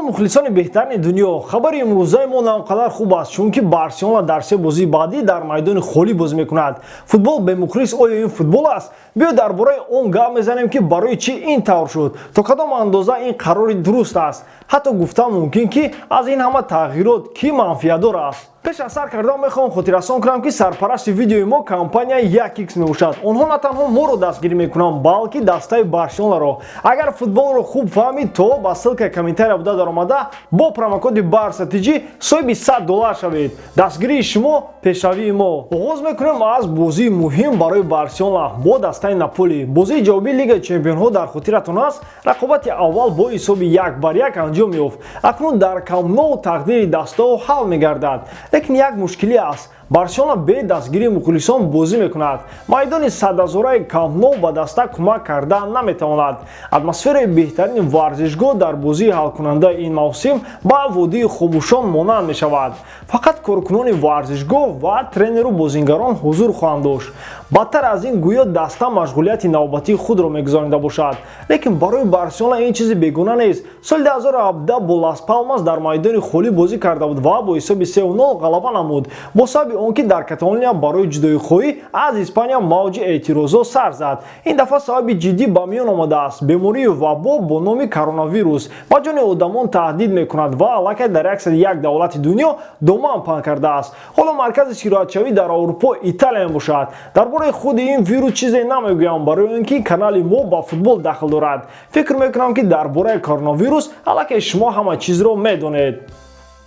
салом мухлисони беҳтарини дунё. Хабари имрӯзаи мо навқадар хуб аст, чунки Барселона дар се бозии баъдӣ дар майдони холӣ бозӣ мекунад. Футбол бе мухлис оё ин футбол аст? Биё дар бораи он гап мезанем ки барои чӣ ин тавр шуд, то кадом андоза ин қарори дуруст аст. ҳатто гуфтан мумкин ки аз ин ҳама тағйирот ки манфиатдор аст. пеш аз сар кардан мехоҳам хотиррасон кунам ки сарпарасти видеои мо компанияи 1x мебошад. Онҳо на танҳо моро дастгирӣ мекунанд, балки дастаи Барселонаро. Агар футболро хуб фаҳмид, то ба ссилкаи комментария буда даромада бо промокоди BARSATG соҳиби $100 шавед. Дастгирии шумо пешравии мо. оғоз мекунем аз бозии муҳим барои Барселона бо дастаи Наполи. Бозии ҷавобии Лигаи Чемпионҳо дар хотиратон аст. Рақобати аввал бо ҳисоби 1-1 анҷом ёфт. Акнун дар Камп Ноу тақдири дастоҳо ҳал мегардад. Лекин як мушкилӣ аст. Барселона бе дастгирии мухлисон бозӣ мекунад. Майдони 100,000-раи Камп Ноу ба даста кӯмак карда наметавонад. Атмосфераи беҳтарини варзишгоҳ дар бозии ҳалкунандаи ин мавсим ба водии хомӯшон монанд мешавад. Фақат коркунони варзишгоҳ ва тренеру бозингарон ҳузур хоҳанд дошт. бадтар аз ин гӯё даста машғулияти навбатии худро мегузаронида бошад. Лекин барои Барселона ин чизи бегуна нест. соли 2017 бо Лас Палмас дар майдони холӣ бозӣ карда буд ва бо ҳисоби 3-0 ғалаба намуд. Бо сабаби он ки дар Каталония барои ҷудоихоҳӣ аз Испания мавҷи эътирозот сар зад. Ин дафъа сабаби ҷиддӣ ба миён омадааст. Бемории вабо бо номи коронавирус ба ҷони одамон таҳдид мекунад ва аллакай дар 101 давлати дунё доман паҳн кардааст. ҳоло маркази сироятшавӣ дар Аврупо Италия мебошад. дар бораи худи ин вирус чизе намегӯям, барои он ки канали мо ба футбол дахл дорад. фикр мекунам ки дар бораи коронавирус аллакай шумо ҳама чизро медонед.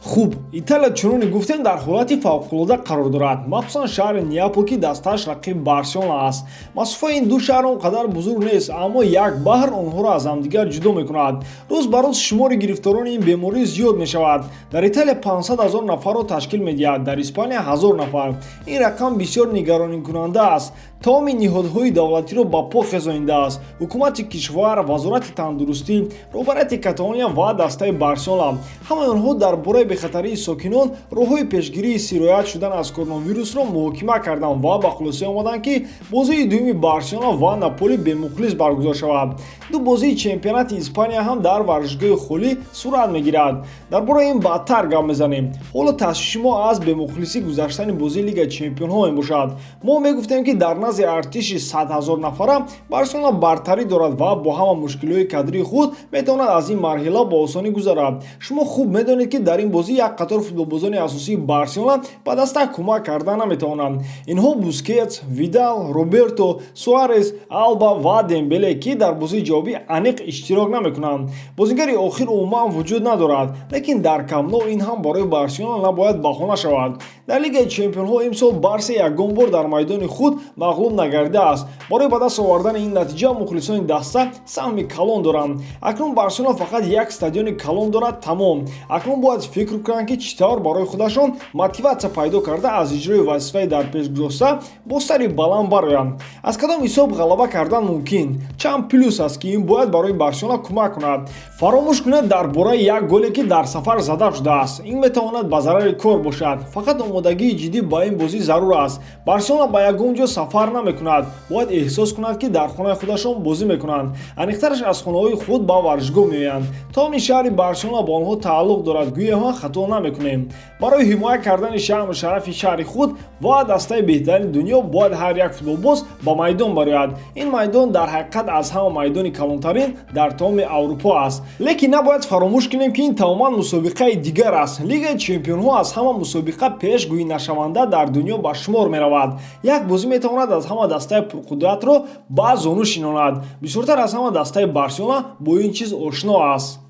Хуб, Италия чуноне гуфтем дар ҳолати фавқулода қарор дорад. Махсусан шаҳри Неапол ки дастааш рақиб Барселона аст. Масофаи ин ду шаҳр он қадар бузург нест, аммо як баҳр онҳоро аз ҳамдигар ҷудо мекунад. Рӯз ба рӯз шумори гирифторони ин беморӣ зиёд мешавад. Дар Италия 500,000 нафарро ташкил медиҳад, дар Испания 1000 нафар. Ин рақам бисёр нигаронкунанда аст. Тамоми ниҳодҳои давлатиро ба по хезонидааст. ҳукумати кишвар, вазорати тандурустӣ, роҳбарияти Каталония ва дастаи Барселона. ҳамаи онҳо дар бораи бехатарии сокинон роҳҳои пешгирии сироят шудан аз коронавирусро муҳокима карданд ва ба хулосӣ омаданд ки бозии дуюми Барселона ва Наполи бемухлис баргузор шавад. ду бозии чемпионати Испания ҳам дар варзишгоҳи холӣ сурат мегирад. дар бораи ин баъдтар гап мезанем. ҳоло ташвиши мо аз бемухлисӣ гузаштани бозии Лигаи Чемпионҳо мебошад. мо мегуфтем ки дар назди артиши 100,000 нафара Барселона бартарӣ дорад ва бо ҳама мушкилои кадрии худ метавонад аз ин марҳила бо осонӣ гузарад. шумо хуб медонед ки дар ин бозӣ як қатор футболбозони асосии Барселона ба даста кӯмак карда наметавонанд. инҳо Бускетс, Видал, Роберто, Суарес, Алба ва Дембеле ки дар бозии ҷавобӣ аниқ иштирок намекунанд. бозигари охир умуман вуҷуд надорад, лекин дар Камп Ноу ин ҳам барои Барселона набояд баҳона шавад. дар Лигаи Чемпионҳо имсол Барса ягон бор дар майдони худ мағлуб нагардидааст. барои ба даст овардани ин натиҷа мухлисони даста саҳми калон доранд. акнун Барселона фақат як стадиони калон дорад, тамом. акнун бояд фикр кунанд ки чӣ тавр барои худашон мотиватсия пайдо карда аз иҷрои вазифаи дар пеш гузошта бо сари баланд бароянд. аз кадом ҳисоб ғалаба кардан мумкин? чанд плюс аст ки ин бояд барои Барселона кӯмак кунад. фаромӯш кунед дар бораи як голе ки дар сафар зада шудааст. ин метавонад ба зарари кор бошад. фақат омодагии ҷиддӣ ба ин бозӣ зарур аст. Барселона ба ягон ҷо сафар намекунад. бояд эҳсос кунад ки дар хонаи худашон бозӣ мекунанд. аниқтараш аз хонаҳои худ ба варзишгоҳ меоянд. томи шаҳри Барселона бо онҳо тааллуқ дорад, гӯё ма хато намекунем. барои ҳимоя кардани шаъну шарафи шаҳри худ ва дастаи беҳтарини дунё бояд ҳар як футболбоз ба майдон барояд. ин майдон дар ҳақиқат аз ҳама майдони калонтарин дар тамоми Аврупо аст. лекин набояд фаромӯш кунем ки ин тамоман мусобиқаи дигар аст. Лигаи Чемпионҳо аз ҳама мусобиқа пешгӯинашаванда дар дунё ба шумор меравад. як бозӣ метавонад аз ҳама дастаи пурқудратро ба зону шинонад. бисёртар аз ҳама дастаи Барселона бо ин чиз ошно аст.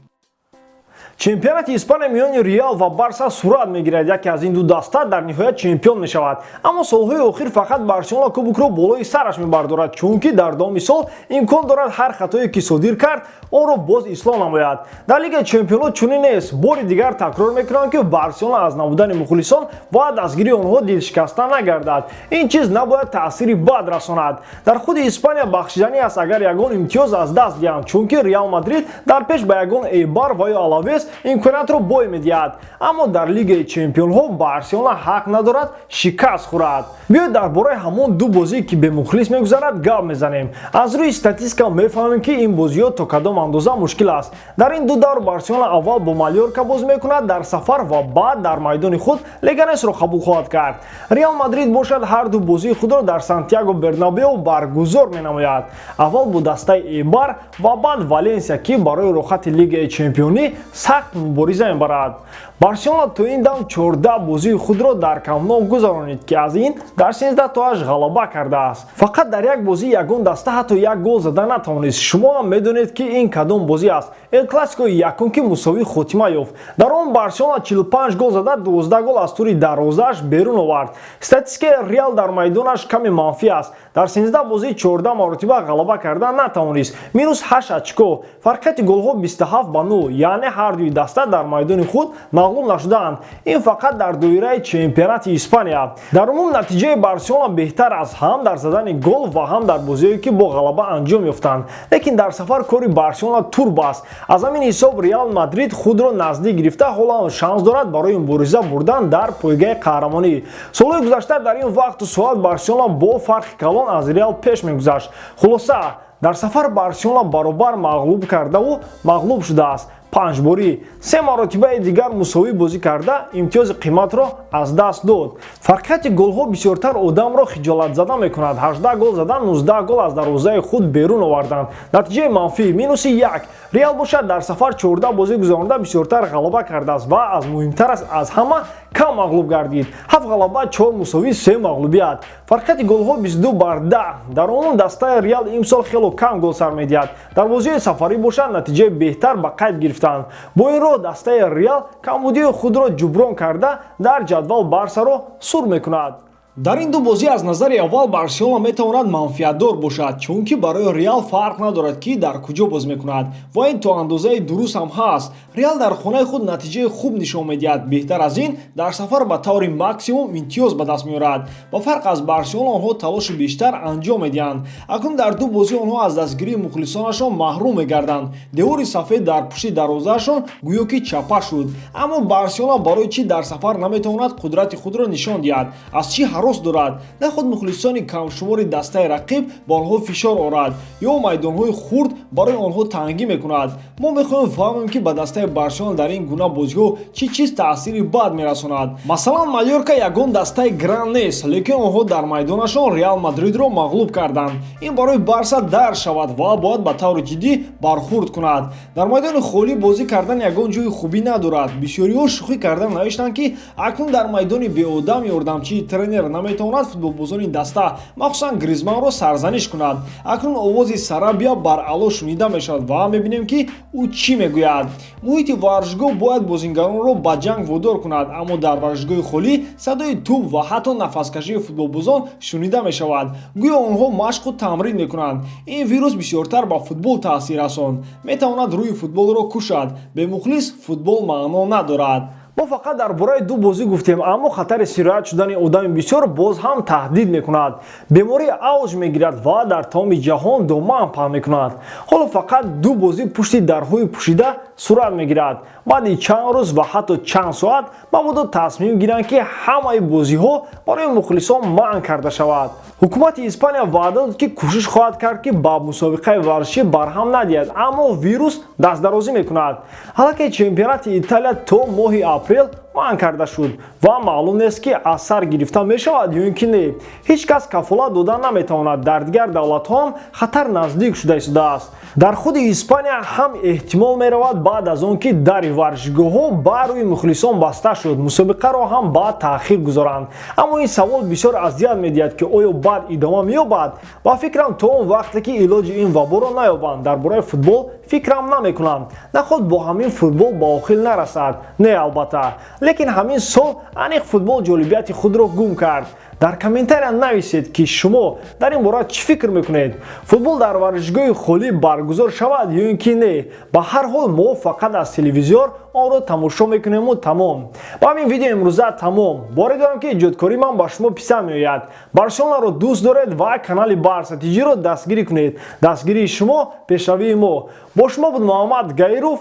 чемпионати Испания миёни Реал ва Барса сурат мегирад. яке аз ин ду даста дар ниҳоят чемпион мешавад. аммо солҳои охир фақат Барселона кубокро болои сараш мебардорад, чунки дар давоми сол имкон дорад ҳар хатое ки содир кард онро боз ислоҳ намояд. дар Лигаи Чемпионҳо чунин нест. бори дигар такрор мекунам ки Барселона аз набудани мухлисон ва дастгирии онҳо дилшикаста нагардад. ин чиз набояд таъсири бад расонад. дар худи Испания бахшиданӣ аст агар ягон имтиёз аз даст диҳанд, чунки Реал Мадрид дар пеш ба ягон Эйбар ва ё Алавес Мухлис имкониятро бой медиҳад, аммо дар Лигаи Чемпионҳо Барселона ҳақ надорад шикаст хӯрад. Биёед дар бораи ҳамон ду бозӣ ки бе Мухлис мегузарад гап мезанем. Аз рӯи статистика мефаҳмем ки ин бозиҳо то кадом андоза мушкил аст. Дар ин ду давр Барселона аввал бо Малёрка бозӣ мекунад дар сафар ва баъд дар майдони худ Леганесро қабул хоҳад кард. Реал Мадрид бошад ҳар ду бозии худро дар Сантьяго Бернабеу баргузор менамояд. Аввал бо дастаи Эйбар ва баъд Валенсия ки барои рохати Лигаи Чемпионӣ сахт мубориза мебарад. Барселона то ин дам 14 бозии худро дар Камп-Ноу гузаронид ки аз ин дар 13 тоаш ғалаба кардааст. Фақат дар як бозии ягон даста ҳатто як гол зада натавонист. Шумо ҳам медонед ки ин кадом бозӣ аст. Эл Классикои якум ки мусовӣ хотима ёфт. Дар он Барселона 45 гол зада 12 гол аз тури дарвозааш берун овард. Статистикаи Реал дар майдонаш каме манфӣ аст. Дар 13 бозии 14 маротиба ғалаба карда натавонист. минус 8 очко. Фарқияти голҳо 27-0, яъне ҳар дуи даста дар майдони худ мағлуб нашудаанд. Ин фақат дар доираи чемпионати Испания. Дар умум натиҷаи Барселона беҳтар аст ҳам дар задани гол ва ҳам дар бозиҳое ки бо ғалаба анҷом ёфтанд. Лекин дар сафар кори Барселона турб аст. Аз ҳамин ҳисоб Реал Мадрид худро наздик гирифта ҳоло шанс дорад барои мубориза бурдан дар пойгаи қаҳрамонӣ. Солҳои гузашта дар ин вақту соат Барселона бо фарқи калон аз Реал пеш мегузашт. Хулоса дар сафар Барселона баробар мағлуб кардаву мағлуб шудааст. 5 борӣ 3 маротибаи дигар мусовӣ бозӣ карда имтиёзи қиматро аз даст дод. Фарқияти голҳо бисёртар одамро хиҷолатзада мекунад. 18 гол зада 19 гол аз дарвозаи худ берун оварданд. Натиҷаи манфӣ минуси 1. Реал бошад дар сафар 14 бозӣ гузаронида бисёртар ғалаба кардааст ва аз муҳимтар аз ҳама кам мағлуб гардид. 7 ғалаба 4 мусовӣ 3 мағлубият. Фарқияти голҳо 22-10. Дар он дастаи Реал имсол хело кам гол сар медиҳад. Дар бозии сафарӣ бошад натиҷаи беҳтар ба қайд гирифтанд. Бо ин роҳ дастаи Реал камбудии худро ҷуброн карда дар ҷадвал Барсаро сур мекунад. Дар ин ду бозӣ аз назари аввал Барселона метавонад манфиатдор бошад, чунки барои Реал фарқ надорад ки дар куҷо бозӣ мекунад ва ин то андозаи дуруст ҳам ҳаст. Реал дар хонаи худ натиҷаи хуб нишон медиҳад. Беҳтар аз ин дар сафар ба таври максимум имтиёз ба даст меорад. Ба фарқ аз Барселона онҳо талоши бештар анҷом медиҳанд. Акнун дар ду бозӣ онҳо аз дастгирии мухлисонашон маҳрум мегарданд. Деҳори сафед дар пушти дарвозаашон гӯё ки чапа шуд. Аммо Барселона барои чӣ дар сафар наметавонад қудрати худро нишон диҳад? Аз чӣ ҳарос дорад? Нахуд мухлисони камшумори дастаи рақиб ба онҳо фишор орад ё майдонҳои хурд барои онҳо тангӣ мекунад. Мо мехоҳем фаҳмем ки ба дастаи Барселона дар ин гуна бозиҳо чӣ чиз таъсири бад мерасонад. Масалан, Малёрка ягон дастаи гранд нест, лекин онҳо дар майдонашон Реал Мадридро мағлуб карданд. Ин барои Барса дар шавад ва бояд ба таври ҷиддӣ бархурд кунад. Дар майдони холӣ бозӣ кардан ягон ҷойи хубӣ надорад. Бисёриҳо шӯхӣ карда навиштанд ки акнун дар майдони беодам ёрдамчии тренер наметавонад футболбозони даста, махсусан Гризманро сарзаниш кунад. Акнун овози Сарабия бар ало шунида мешавад ва мебинем ки ӯ чӣ мегӯяд. Муҳити варзишгоҳ бояд бозингаронро ба ҷанг водор кунад, аммо дар варзишгоҳи холӣ садои туп ва ҳатто нафаскашии футболбозон шунида мешавад. Гӯё онҳо машқу тамрин мекунанд. Ин вирус бисёртар ба футбол таъсир расонд. Метавонад рӯи футболро кушад. Бе мухлис футбол маъно надорад. мо фақат дар бораи ду бозӣ гуфтем, аммо хатари сироят шудани одами бисёр боз ҳам таҳдид мекунад. Беморӣ авҷ мегирад ва дар тамоми ҷаҳон доман паҳн мекунад. ҳоло фақат ду бозӣ пушти дарҳои пӯшида сурат мегирад. баъди чанд рӯз ва ҳатто чанд соат мабодо тасмим гиранд ки ҳамаи бозиҳо барои мухлисон манъ карда шавад. ҳукумати Испания ваъда дод ки кӯшиш хоҳад кард ки ба мусобиқаи варзишӣ барҳам надиҳад, аммо вирус дастдарозӣ мекунад. ҳалакаи чемпионати Италия то моҳи апрел манъ карда шуд ва маълум нест ки аз сар гирифта мешавад ё ин ки не. ҳеҷ кас кафолат дода наметавонад. Дар дигар давлатҳо ҳам хатар наздик шуда истодааст. дар худи Испания ҳам эҳтимол меравад баъд аз он ки дари варзишгоҳҳо ба рӯи мухлисон баста шуд, мусобиқаро ҳам ба таъхир гузоранд. Аммо ин савол бисёр азият медиҳад ки оё баъд идома меёбад? Ба фикрам то он вақте ки илоҷи ин ваборо наёбанд, дар бораи футбол фикрам намекунам. Нахуд бо ҳамин футбол ба охир нарасад. Не албатта. Лекин ҳамин сол аниқ футбол ҷолибияти худро гум кард. Дар комментария нависед ки шумо дар ин бора чӣ фикр мекунед? Футбол дар варзишгоҳи холӣ баргузор шавад ё ин ки не? Ба ҳар ҳол мо фақат аз телевизор онро тамошо мекунему тамом. Ба ҳамин видео имрӯза тамом. Боре дорам ки иҷодкории ман ба шумо писанд меояд. Барселонаро дӯст доред ва канали Барса TG-ро дастгирӣ кунед. Дастгирии шумо пешравии мо. Бо шумо буд Муҳаммад Гаиров.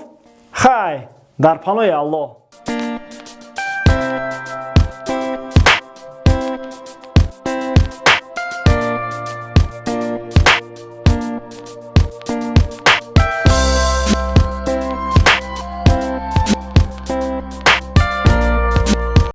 Хай! дар паноҳи аллоҳ.